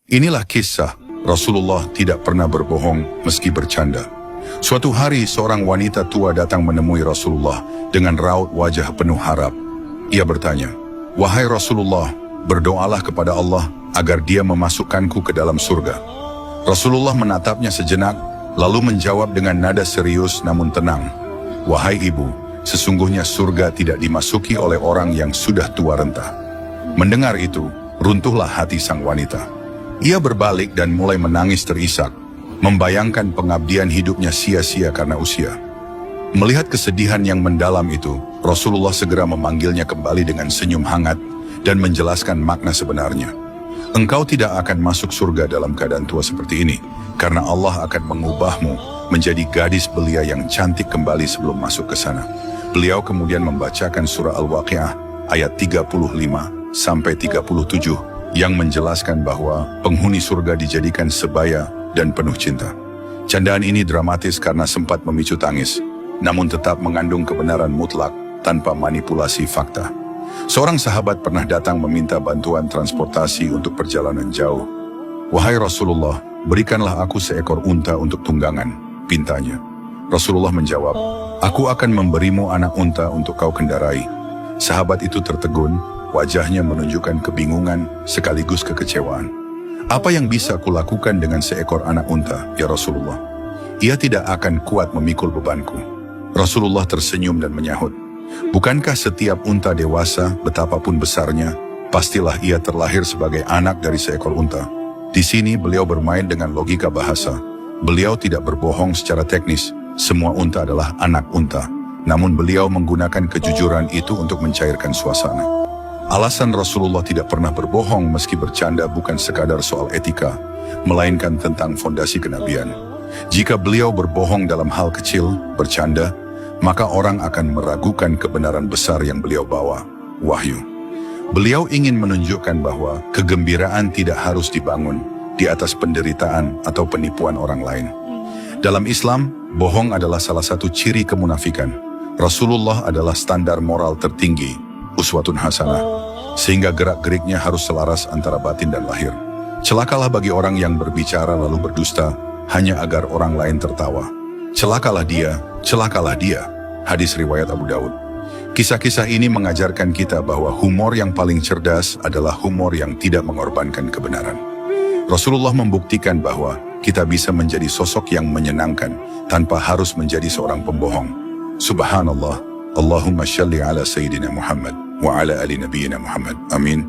Inilah kisah Rasulullah tidak pernah berbohong meski bercanda. Suatu hari seorang wanita tua datang menemui Rasulullah dengan raut wajah penuh harap. Ia bertanya, "Wahai Rasulullah, berdoalah kepada Allah agar Dia memasukkanku ke dalam surga." Rasulullah menatapnya sejenak, lalu menjawab dengan nada serius namun tenang, "Wahai ibu, sesungguhnya surga tidak dimasuki oleh orang yang sudah tua renta." Mendengar itu, runtuhlah hati sang wanita. Ia berbalik dan mulai menangis terisak, membayangkan pengabdian hidupnya sia-sia karena usia. Melihat kesedihan yang mendalam itu, Rasulullah segera memanggilnya kembali dengan senyum hangat dan menjelaskan makna sebenarnya. "Engkau tidak akan masuk surga dalam keadaan tua seperti ini, karena Allah akan mengubahmu menjadi gadis belia yang cantik kembali sebelum masuk ke sana." Beliau kemudian membacakan surah Al-Waqiah ayat 35-37 yang menjelaskan bahwa penghuni surga dijadikan sebaya dan penuh cinta. Candaan ini dramatis karena sempat memicu tangis, namun tetap mengandung kebenaran mutlak tanpa manipulasi fakta. Seorang sahabat pernah datang meminta bantuan transportasi untuk perjalanan jauh. "Wahai Rasulullah, berikanlah aku seekor unta untuk tunggangan," pintanya. Rasulullah menjawab, "Aku akan memberimu anak unta untuk kau kendarai." Sahabat itu tertegun, wajahnya menunjukkan kebingungan sekaligus kekecewaan. "Apa yang bisa kulakukan dengan seekor anak unta, ya Rasulullah? Ia tidak akan kuat memikul bebanku." Rasulullah tersenyum dan menyahut, "Bukankah setiap unta dewasa, betapapun besarnya, pastilah ia terlahir sebagai anak dari seekor unta?" Di sini beliau bermain dengan logika bahasa. Beliau tidak berbohong secara teknis, semua unta adalah anak unta. Namun beliau menggunakan kejujuran itu untuk mencairkan suasana. Alasan Rasulullah tidak pernah berbohong meski bercanda bukan sekadar soal etika, melainkan tentang fondasi kenabian. Jika beliau berbohong dalam hal kecil, bercanda, maka orang akan meragukan kebenaran besar yang beliau bawa, wahyu. Beliau ingin menunjukkan bahwa kegembiraan tidak harus dibangun di atas penderitaan atau penipuan orang lain. Dalam Islam, bohong adalah salah satu ciri kemunafikan. Rasulullah adalah standar moral tertinggi, uswatun hasanah, sehingga gerak-geriknya harus selaras antara batin dan lahir. Celakalah bagi orang yang berbicara lalu berdusta hanya agar orang lain tertawa. Celakalah dia, celakalah dia. Hadis riwayat Abu Daud. Kisah-kisah ini mengajarkan kita bahwa humor yang paling cerdas adalah humor yang tidak mengorbankan kebenaran. Rasulullah membuktikan bahwa kita bisa menjadi sosok yang menyenangkan tanpa harus menjadi seorang pembohong. Subhanallah, Allahumma shalli ala Sayyidina Muhammad wa ala ali Nabiyyina Muhammad. Amin.